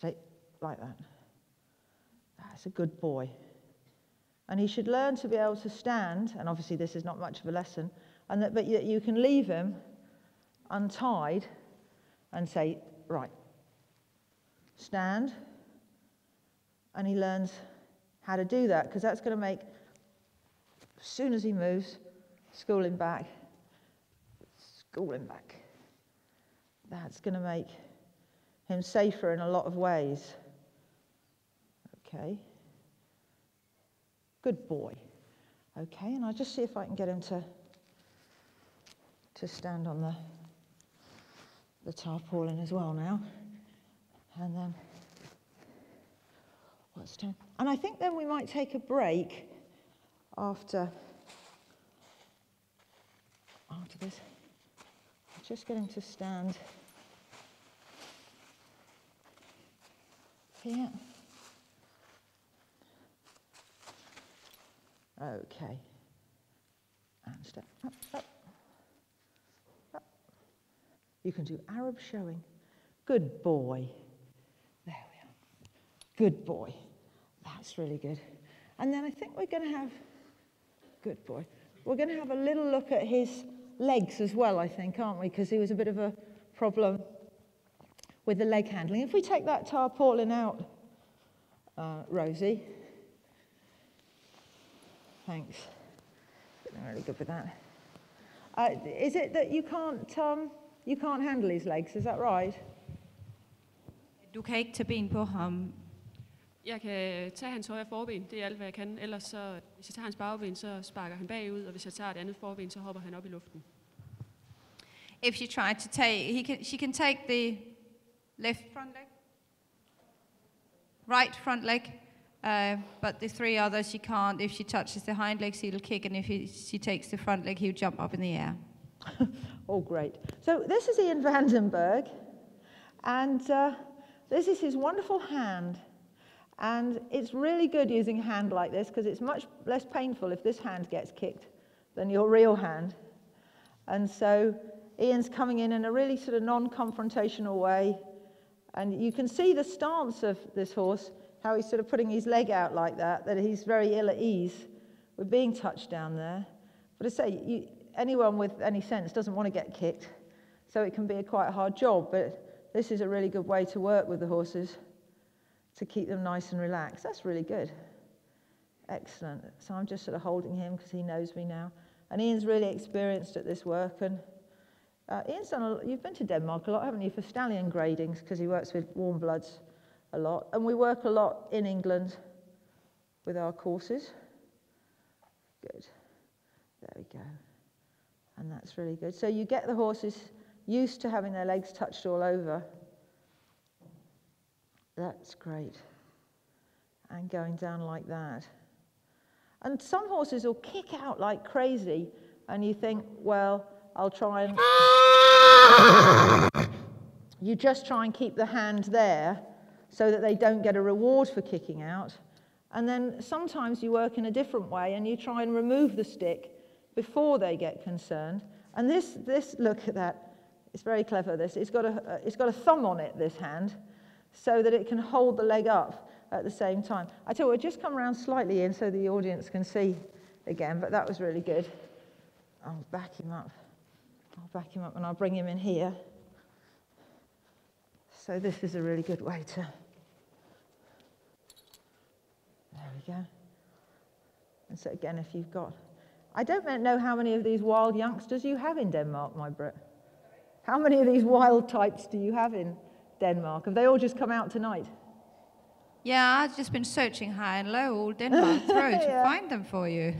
Like that. That's a good boy. And he should learn to be able to stand, and obviously this is not much of a lesson, but you can leave him untied and say, right, stand, and he learns how to do that, because that's going to make, as soon as he moves, school him back. That's going to make him safer in a lot of ways. Okay. Good boy. Okay, and I'll just see if I can get him to stand on the tarpaulin as well now. And then, what's time? And I think then we might take a break after this. I'll just get him to stand here. Okay. And step up, up, up. You can do Arab showing. Good boy. There we are. Good boy. That's really good. And then I think we're going to have, good boy, we're going to have a little look at his legs as well, I think, aren't we? Because he was a bit of a problem with the leg handling. If we take that tarpaulin out, Rosie. Thanks. I'm really good with that. Is it that you can't handle his legs? Is that right? Du kan ikke tage ben på ham. Jeg kan tage hans højre forben, det er alt hvad jeg kan. Ellers så, hvis jeg tager hans bagben, så sparker han bagud, og hvis jeg tager det andet forben, så hopper han op i luften. If she tried to take, she can take the left front leg, right front leg, but the three others she can't. If she touches the hind legs, he'll kick, and if she takes the front leg, he'll jump up in the air. Oh, great. So this is Ian Vandenberg, and this is his wonderful hand. And it's really good using a hand like this because it's much less painful if this hand gets kicked than your real hand. And so Ian's coming in a really sort of non-confrontational way. And you can see the stance of this horse, how he's sort of putting his leg out like that he's very ill at ease with being touched down there. But I say, anyone with any sense doesn't want to get kicked, so it can be quite a hard job. But this is a really good way to work with the horses to keep them nice and relaxed. That's really good. Excellent. So I'm just sort of holding him because he knows me now. And Ian's really experienced at this work. And Ian's you've been to Denmark a lot, haven't you, for stallion gradings, because he works with warm bloods a lot. And we work a lot in England with our courses. Good. There we go. And that's really good. So you get the horses used to having their legs touched all over. That's great. And going down like that. And some horses will kick out like crazy, and you think, well, I'll try and... You just try and keep the hand there so that they don't get a reward for kicking out. And then sometimes you work in a different way, and you try and remove the stick before they get concerned. And this look at that. It's very clever, this. It's got a thumb on it, this hand, so that it can hold the leg up at the same time. I tell you what, just come around slightly in so the audience can see again, but that was really good. I'll back him up. And I'll bring him in here. So this is a really good way to... There we go. And so again, if you've got... I don't know how many of these wild youngsters you have in Denmark, my Brit. How many of these wild types do you have in Denmark? Have they all just come out tonight? Yeah, I've just been searching high and low all Denmark through to find them for you.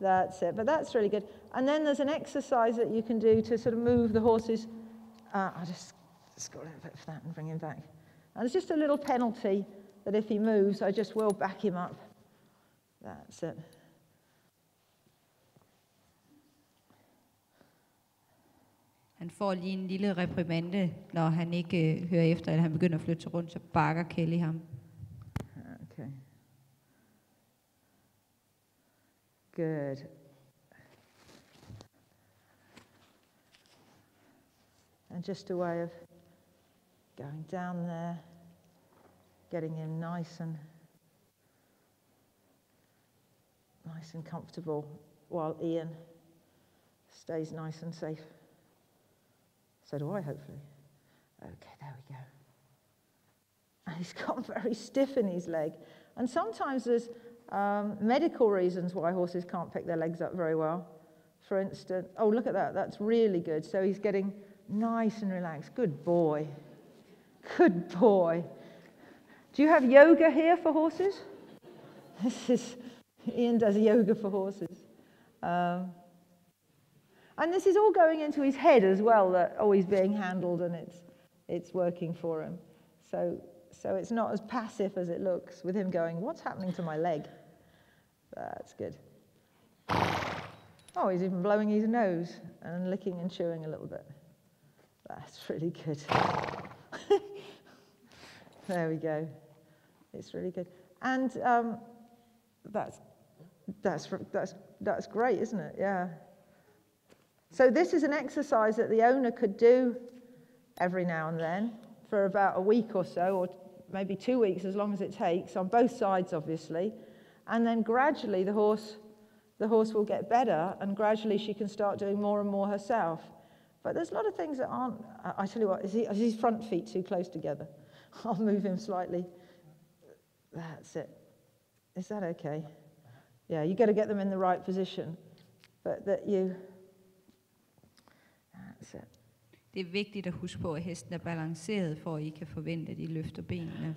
That's it, but that's really good. And then there's an exercise that you can do to sort of move the horses. I'll just score a little bit for that and bring him back. And it's just a little penalty that if he moves, I just will back him up. That's it. Han får lige en lille reprimande, når han ikke hører efter, eller han begynder at flytte sig rundt, så bakker Kelly ham. Okay. Good. And just a way of going down there, getting him nice and comfortable while Ian stays nice and safe. So do I, hopefully. Okay, there we go. And he's gotten very stiff in his leg. And sometimes there's medical reasons why horses can't pick their legs up very well. For instance, oh, look at that. That's really good. So he's getting nice and relaxed. Good boy. Good boy. Do you have yoga here for horses? Ian does yoga for horses. And this is all going into his head as well, that he's being handled and it's working for him. So it's not as passive as it looks with him going, what's happening to my leg? That's good. Oh, he's even blowing his nose and licking and chewing a little bit. That's really good. There we go. It's really good. And that's great, isn't it? Yeah. So this is an exercise that the owner could do every now and then for about a week or so, or maybe 2 weeks, as long as it takes, on both sides, obviously. And then gradually the horse will get better, and gradually she can start doing more and more herself. But there's a lot of things that aren't... I tell you what, is his front feet too close together? I'll move him slightly. That's it. Is that okay? Yeah, you've got to get them in the right position. But that you... That's it. Det er vigtigt at huske på, at hesten er balanceret, for at I kan forvente, at I løfter benene.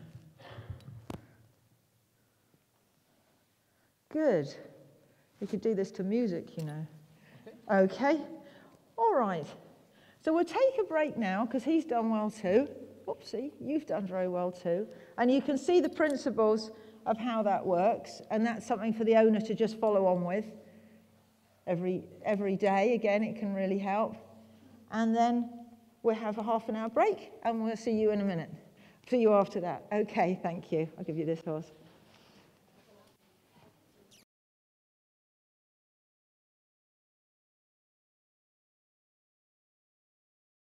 Good. We could do this to music, you know. Okay. All right. So we'll take a break now, because he's done well too. Whoopsie, you've done very well too. And you can see the principles of how that works, and that's something for the owner to just follow on with every day. Again, it can really help. And then we'll have a half an hour break, and we'll see you in a minute. See you after that. Okay, thank you. I'll give you this horse.